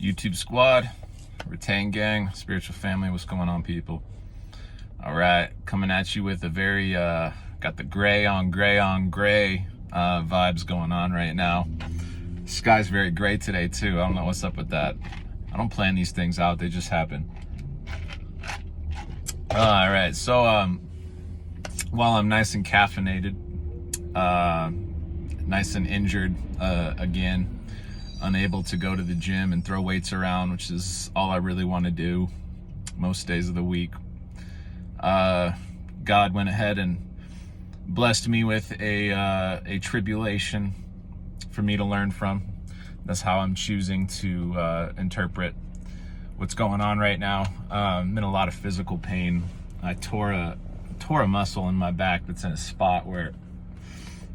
YouTube squad, Retain gang, spiritual family, what's going on, people? All right, coming at you with a very got the gray on gray vibes going on right now. Sky's very gray today too. I don't know what's up with that. I don't plan these things out, they just happen. All right, so while I'm nice and caffeinated, nice and injured again, unable to go to the gym and throw weights around, which is all I really want to do most days of the week. God went ahead and blessed me with a tribulation for me to learn from. That's how I'm choosing to interpret what's going on right now. I'm in a lot of physical pain. I tore a muscle in my back that's in a spot where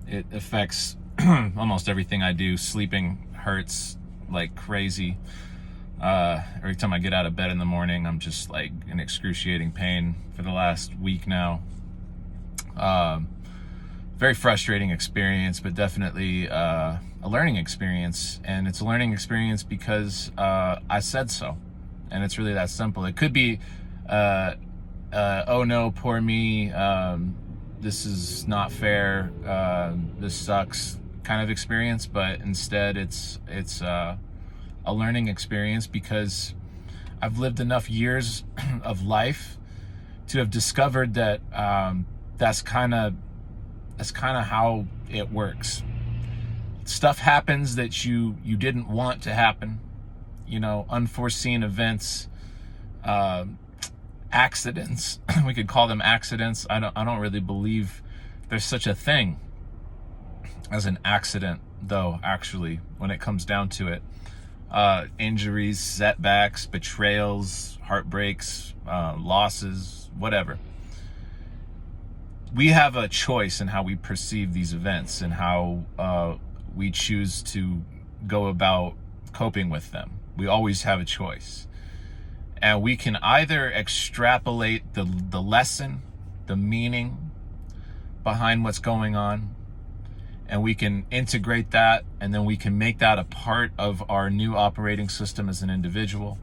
it affects almost everything I do. Sleeping hurts like crazy. Every time I get out of bed in the morning, I'm just like in excruciating pain for the last week now. Very frustrating experience, but definitely a learning experience. And it's a learning experience because I said so. And it's really that simple. It could be, oh no, poor me, this is not fair, this sucks kind of experience, but instead it's a learning experience because I've lived enough years of life to have discovered that that's kind of how it works. Stuff happens that you didn't want to happen, you know, unforeseen events, accidents. We could call them accidents. I don't really believe there's such a thing as an accident, though, actually, when it comes down to it. Injuries, setbacks, betrayals, heartbreaks, losses, whatever. We have a choice in how we perceive these events and how we choose to go about coping with them. We always have a choice. And we can either extrapolate the lesson, the meaning behind what's going on, and we can integrate that, and then we can make that a part of our new operating system as an individual,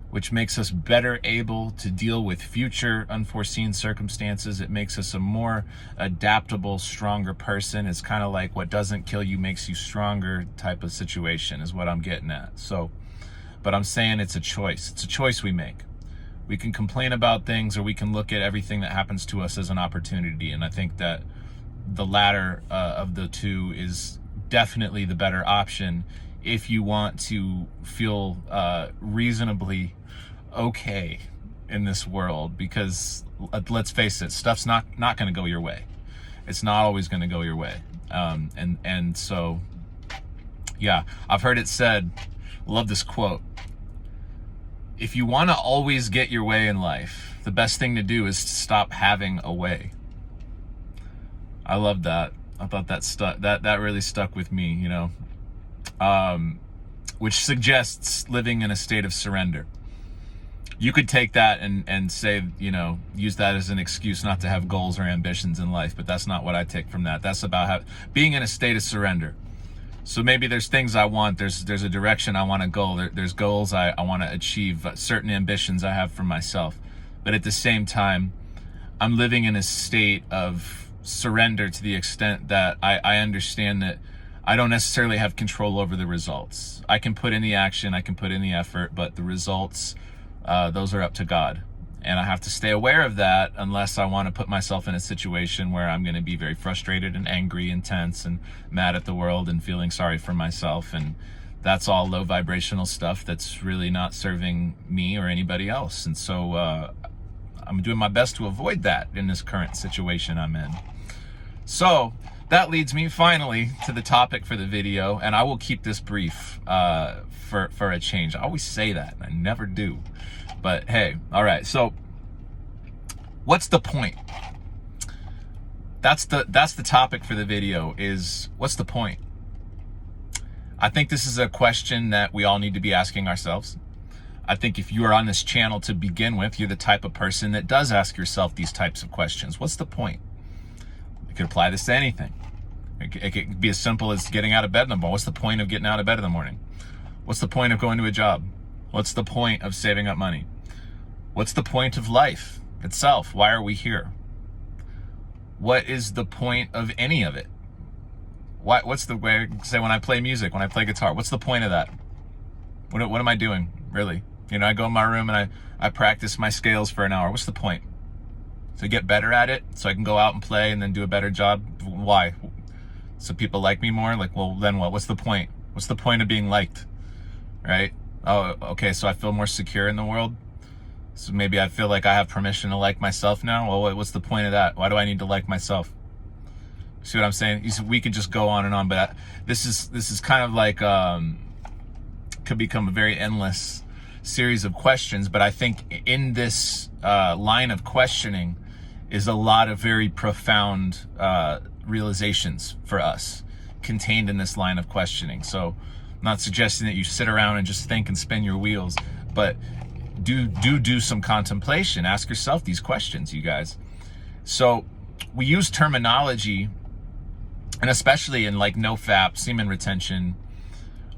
which makes us better able to deal with future unforeseen circumstances. It makes us a more adaptable, stronger person. It's kind of like what doesn't kill you makes you stronger type of situation is what I'm getting at. So, but I'm saying it's a choice. It's a choice we make. We can complain about things, or we can look at everything that happens to us as an opportunity. And I think that the latter of the two is definitely the better option if you want to feel reasonably okay in this world, because let's face it, stuff's not going to go your way. It's not always going to go your way. And so, yeah, I've heard it said, love this quote: if you want to always get your way in life, the best thing to do is to stop having a way. I love that. I thought that really stuck with me, you know, which suggests living in a state of surrender. You could take that and say, you know, use that as an excuse not to have goals or ambitions in life, but that's not what I take from that. That's about being in a state of surrender. So maybe there's things I want, there's a direction I want to go, there's goals I want to achieve, certain ambitions I have for myself. But at the same time, I'm living in a state of surrender to the extent that I understand that I don't necessarily have control over the results. I can put in the action, I can put in the effort, but the results, those are up to God. And I have to stay aware of that unless I want to put myself in a situation where I'm going to be very frustrated and angry and tense and mad at the world and feeling sorry for myself. And that's all low vibrational stuff that's really not serving me or anybody else. And so I'm doing my best to avoid that in this current situation I'm in. So that leads me finally to the topic for the video, and I will keep this brief for a change. I always say that, and I never do. But hey, all right, so what's the point? That's the topic for the video, is what's the point? I think this is a question that we all need to be asking ourselves. I think if you are on this channel to begin with, you're the type of person that does ask yourself these types of questions. What's the point? You could apply this to anything. It could be as simple as getting out of bed in the morning. What's the point of getting out of bed in the morning? What's the point of going to a job? What's the point of saving up money? What's the point of life itself? Why are we here? What is the point of any of it? What's the way, say, when I play music, when I play guitar, what's the point of that? What am I doing, really? You know, I go in my room and I practice my scales for an hour. What's the point? To get better at it, so I can go out and play and then do a better job? Why? So people like me more? Like, well, then what? What's the point? What's the point of being liked, right? Oh, okay, so I feel more secure in the world. So maybe I feel like I have permission to like myself now. Well, what's the point of that? Why do I need to like myself? See what I'm saying? We could just go on, but this is kind of like could become a very endless series of questions. But I think in this line of questioning is a lot of very profound realizations for us contained in this line of questioning. So I'm not suggesting that you sit around and just think and spin your wheels, but do some contemplation. Ask yourself these questions, you guys. So we use terminology, and especially in like NoFap, semen retention,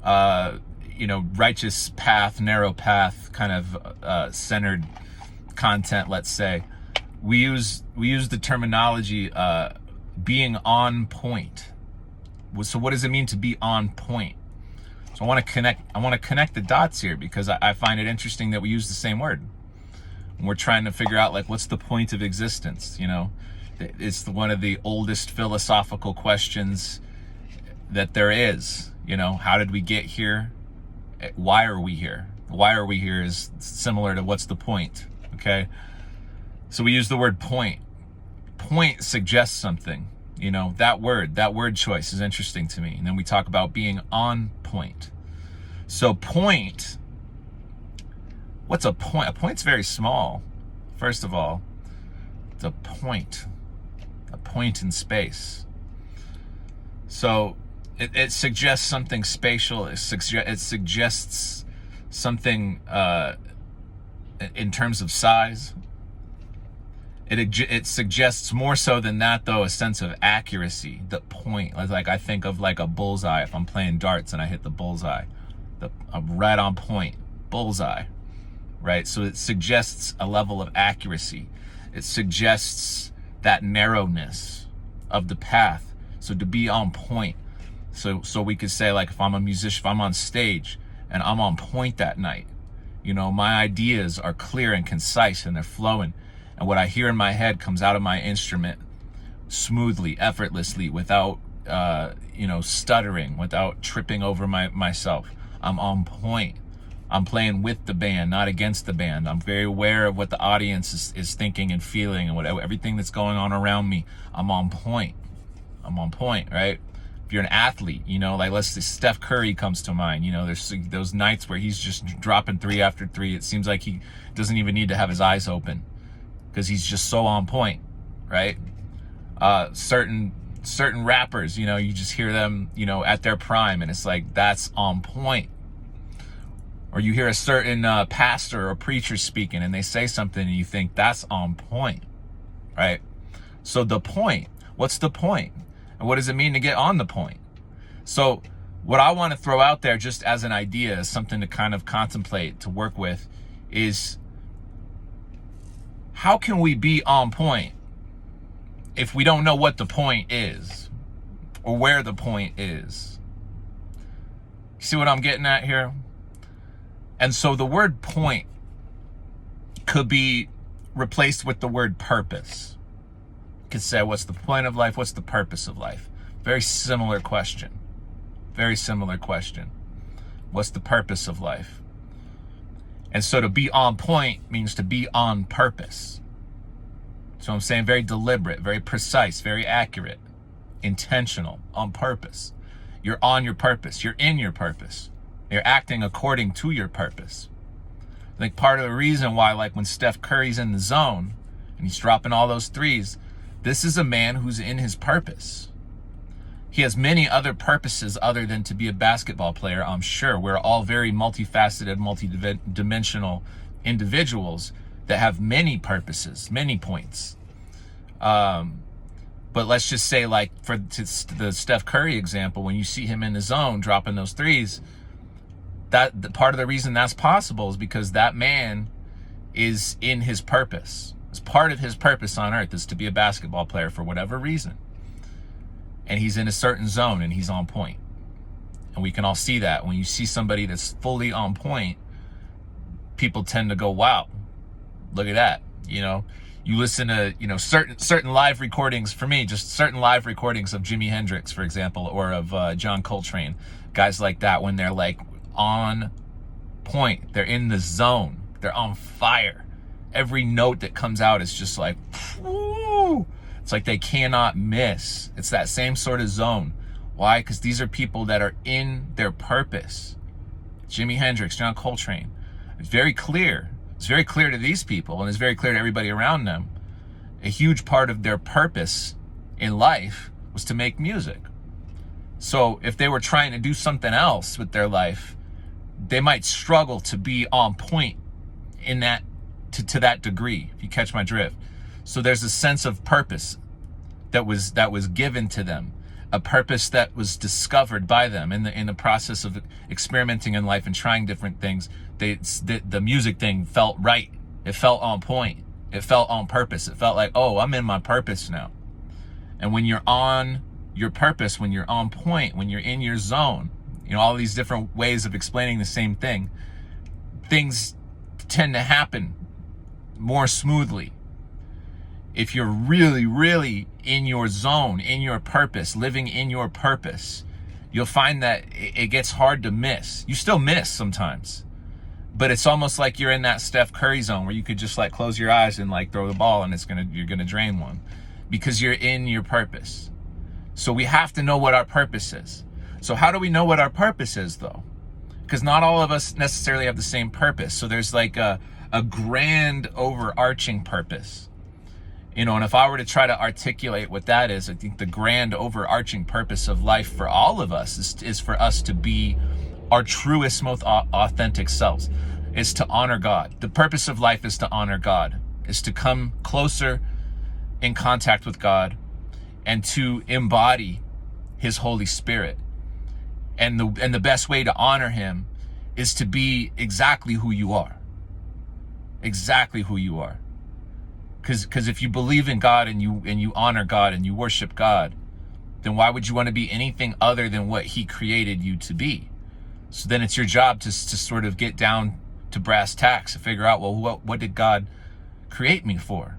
righteous path, narrow path, kind of centered content, let's say. We use the terminology being on point. So what does it mean to be on point? So I want to connect the dots here, because I find it interesting that we use the same word. And we're trying to figure out, like, what's the point of existence, you know? It's one of the oldest philosophical questions that there is. You know, how did we get here? Why are we here? Why are we here is similar to what's the point, okay? So we use the word point. Point suggests something, you know, that word choice is interesting to me. And then we talk about being on point. So point, what's a point? A point's very small. First of all, it's a point in space. So it suggests something spatial. It suggests something in terms of size. It suggests more so than that, though, a sense of accuracy. The point, like I think of like a bullseye. If I'm playing darts and I hit the bullseye, I'm right on point, bullseye, right? So it suggests a level of accuracy. It suggests that narrowness of the path. So to be on point. So we could say, like, if I'm a musician, if I'm on stage and I'm on point that night, you know, my ideas are clear and concise and they're flowing. And what I hear in my head comes out of my instrument smoothly, effortlessly, without, stuttering, without tripping over myself. I'm on point. I'm playing with the band, not against the band. I'm very aware of what the audience is thinking and feeling, and everything that's going on around me. I'm on point. I'm on point, right? If you're an athlete, you know, like, let's say Steph Curry comes to mind. You know, there's those nights where he's just dropping 3 after 3. It seems like he doesn't even need to have his eyes open, because he's just so on point, right? Certain rappers, you know, you just hear them, you know, at their prime, and it's like, that's on point. Or you hear a certain pastor or preacher speaking, and they say something, and you think, that's on point, right? So the point, what's the point? And what does it mean to get on the point? So what I want to throw out there, just as an idea, as something to kind of contemplate, to work with, is how can we be on point if we don't know what the point is or where the point is? See what I'm getting at here? And so the word point could be replaced with the word purpose. You could say, what's the point of life? What's the purpose of life? Very similar question. Very similar question. What's the purpose of life? And so to be on point means to be on purpose. So I'm saying very deliberate, very precise, very accurate, intentional, on purpose. You're on your purpose. You're in your purpose. You're acting according to your purpose. I think part of the reason why, like, when Steph Curry's in the zone and he's dropping all those threes, this is a man who's in his purpose. He has many other purposes other than to be a basketball player, I'm sure. We're all very multifaceted, multidimensional individuals that have many purposes, many points. But let's just say, like, the Steph Curry example, when you see him in the zone dropping those threes, that the part of the reason that's possible is because that man is in his purpose. It's part of his purpose on earth is to be a basketball player for whatever reason. And he's in a certain zone and he's on point. And we can all see that. When you see somebody that's fully on point, people tend to go, wow, look at that. You listen to, certain live recordings, for me, just certain live recordings of Jimi Hendrix, for example, or of John Coltrane, guys like that, when they're like on point, they're in the zone, they're on fire. Every note that comes out is just like, whoo! It's like they cannot miss. It's that same sort of zone. Why? Because these are people that are in their purpose. Jimi Hendrix, John Coltrane. It's very clear. It's very clear to these people, and it's very clear to everybody around them. A huge part of their purpose in life was to make music. So if they were trying to do something else with their life, they might struggle to be on point in that to that degree, if you catch my drift. So there's a sense of purpose that was given to them, a purpose that was discovered by them in the process of experimenting in life and trying different things. The music thing felt right. It felt on point. It felt on purpose. It felt like, oh, I'm in my purpose now. And when you're on your purpose, when you're on point, when you're in your zone, all these different ways of explaining the same thing, things tend to happen more smoothly. If you're really, really in your zone, in your purpose, living in your purpose, you'll find that it gets hard to miss. You still miss sometimes, but it's almost like you're in that Steph Curry zone where you could just like close your eyes and like throw the ball and you're gonna drain one because you're in your purpose. So we have to know what our purpose is. So how do we know what our purpose is though? Because not all of us necessarily have the same purpose. So there's like a grand overarching purpose. And if I were to try to articulate what that is, I think the grand overarching purpose of life for all of us is for us to be our truest, most authentic selves, is to honor God. The purpose of life is to honor God, is to come closer in contact with God and to embody his Holy Spirit. And the best way to honor him is to be exactly who you are. Exactly who you are. Because if you believe in God and you honor God and you worship God, then why would you want to be anything other than what he created you to be? So then it's your job to sort of get down to brass tacks and figure out, well, what did God create me for?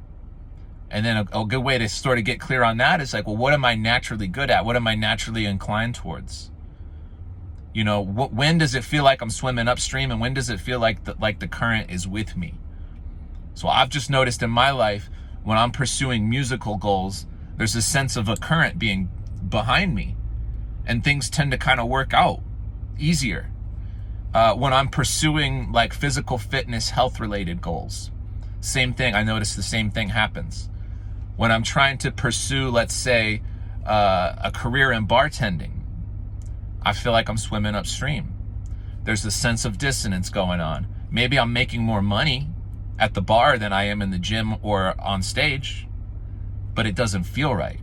And then a good way to sort of get clear on that is like, well, what am I naturally good at? What am I naturally inclined towards? When does it feel like I'm swimming upstream, and when does it feel like the current is with me? So I've just noticed in my life, when I'm pursuing musical goals, there's a sense of a current being behind me, and things tend to kind of work out easier. When I'm pursuing like physical fitness, health related goals, same thing. I notice the same thing happens. When I'm trying to pursue, let's say, a career in bartending, I feel like I'm swimming upstream. There's a sense of dissonance going on. Maybe I'm making more money at the bar than I am in the gym or on stage, but it doesn't feel right.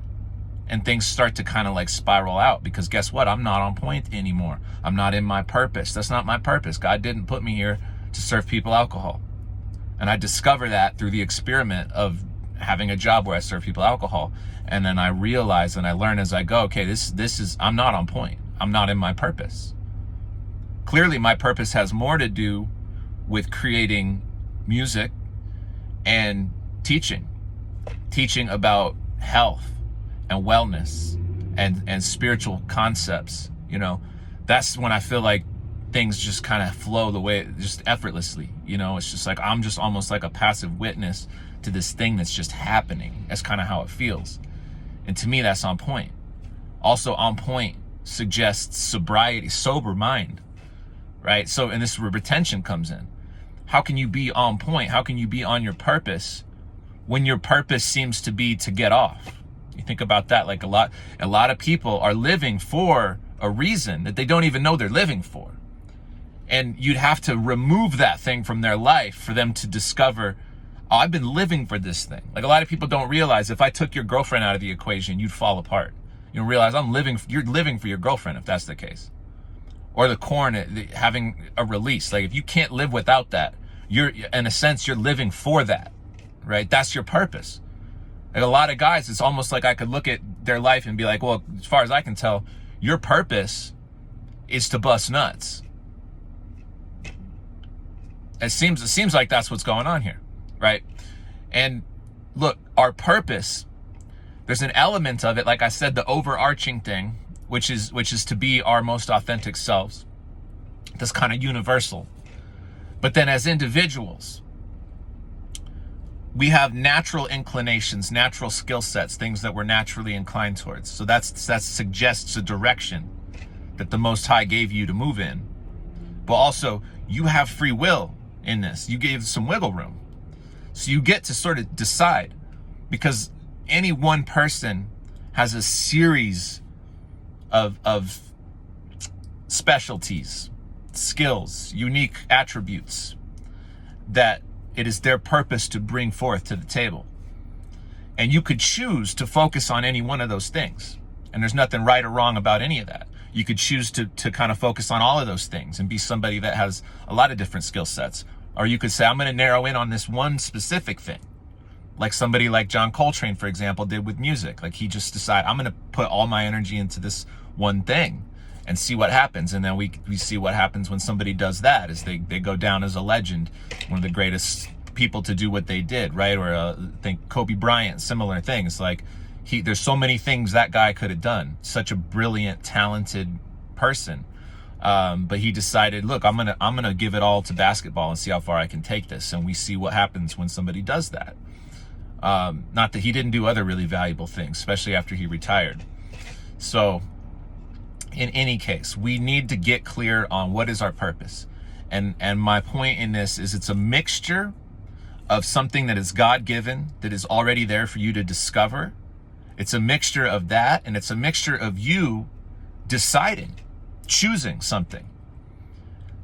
And things start to kind of like spiral out because guess what? I'm not on point anymore. I'm not in my purpose. That's not my purpose. God didn't put me here to serve people alcohol. And I discover that through the experiment of having a job where I serve people alcohol. And then I realize and I learn as I go, okay, this is, I'm not on point. I'm not in my purpose. Clearly my purpose has more to do with creating music and teaching about health and wellness and spiritual concepts. That's when I feel like things just kind of flow the way, just effortlessly. It's just like I'm just almost like a passive witness to this thing that's just happening. That's kind of how it feels. And to me, that's on point. Also on point suggests sobriety, sober mind, right? So, and this is where retention comes in. How can you be on point? How can you be on your purpose when your purpose seems to be to get off? You think about that. Like a lot of people are living for a reason that they don't even know they're living for. And you'd have to remove that thing from their life for them to discover, oh, I've been living for this thing. Like a lot of people don't realize if I took your girlfriend out of the equation, you'd fall apart. You don't realize you're living for your girlfriend if that's the case. or the corn having a release. Like if you can't live without that, you're, in a sense, you're living for that, right? That's your purpose. Like a lot of guys, it's almost like I could look at their life and be like, well, as far as I can tell, your purpose is to bust nuts. It seems like that's what's going on here, right? And look, our purpose, there's an element of it, like I said, the overarching thing, which is to be our most authentic selves. That's kind of universal. But then as individuals, we have natural inclinations, natural skill sets, things that we're naturally inclined towards. So that suggests a direction that the Most High gave you to move in. But also, you have free will in this. You gave some wiggle room. So you get to sort of decide, because any one person has a series of specialties, skills, unique attributes that it is their purpose to bring forth to the table. And you could choose to focus on any one of those things. And there's nothing right or wrong about any of that. You could choose to kind of focus on all of those things and be somebody that has a lot of different skill sets. Or you could say, I'm going to narrow in on this one specific thing. Like somebody like John Coltrane, for example, did with music. Like he just decided, I'm going to put all my energy into this one thing and see what happens. And then we see what happens when somebody does that, is they go down as a legend, one of the greatest people to do what they did, right? Or think Kobe Bryant, similar things. Like there's so many things that guy could have done. Such a brilliant, talented person. But he decided, look, I'm gonna give it all to basketball and see how far I can take this. And we see what happens when somebody does that. Not that he didn't do other really valuable things, especially after he retired. So in any case, we need to get clear on what is our purpose. And my point in this is it's a mixture of something that is God-given, that is already there for you to discover. It's a mixture of that, and it's a mixture of you deciding, choosing something.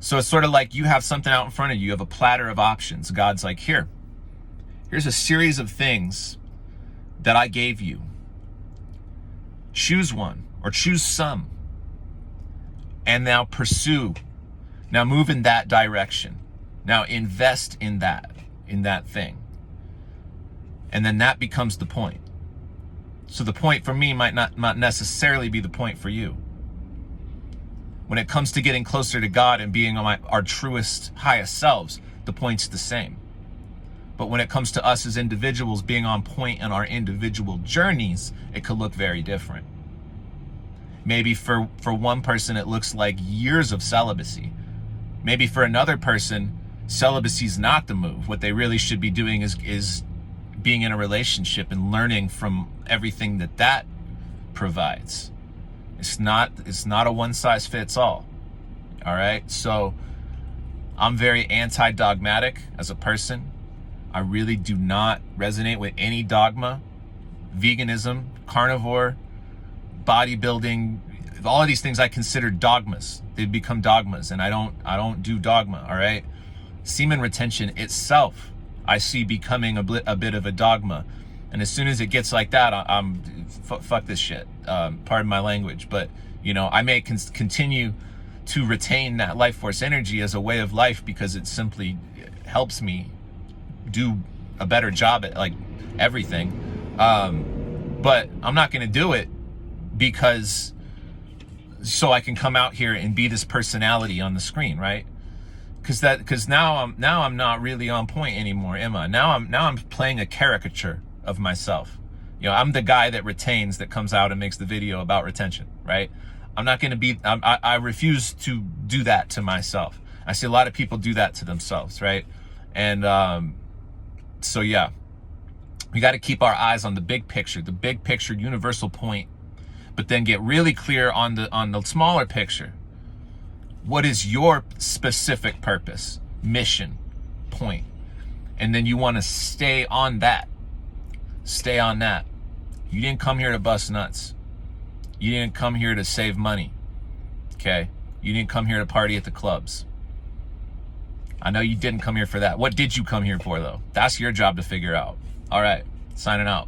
So it's sort of like you have something out in front of you. You have a platter of options. God's like, here's a series of things that I gave you. Choose one or choose some. And now pursue. Now move in that direction. Now invest in that thing. And then that becomes the point. So the point for me might not necessarily be the point for you. When it comes to getting closer to God and being our truest, highest selves, the point's the same. But when it comes to us as individuals being on point in our individual journeys, it could look very different. Maybe for one person, it looks like years of celibacy. Maybe for another person, celibacy is not the move. What they really should be doing is being in a relationship and learning from everything that provides. It's not a one size fits all. All right. So I'm very anti-dogmatic as a person. I really do not resonate with any dogma, veganism, carnivore, bodybuilding, all of these things I consider dogmas. They've become dogmas, and I don't do dogma. All right. Semen retention itself, I see becoming a bit of a dogma. And as soon as it gets like that, I'm fuck this shit. Pardon my language, but I may continue to retain that life force energy as a way of life because it simply helps me do a better job at like everything. But I'm not going to do it because so I can come out here and be this personality on the screen, right? Because now I'm not really on point anymore, am I? Now I'm playing a caricature of myself. I'm the guy that retains, that comes out and makes the video about retention, right? I'm not going to be. I refuse to do that to myself. I see a lot of people do that to themselves, right? And so yeah, we got to keep our eyes on the big picture universal point, but then get really clear on the smaller picture. What is your specific purpose, mission, point? And then you want to stay on that. Stay on that. You didn't come here to bust nuts. You didn't come here to save money. Okay? You didn't come here to party at the clubs. I know you didn't come here for that. What did you come here for, though? That's your job to figure out. All right. Signing out.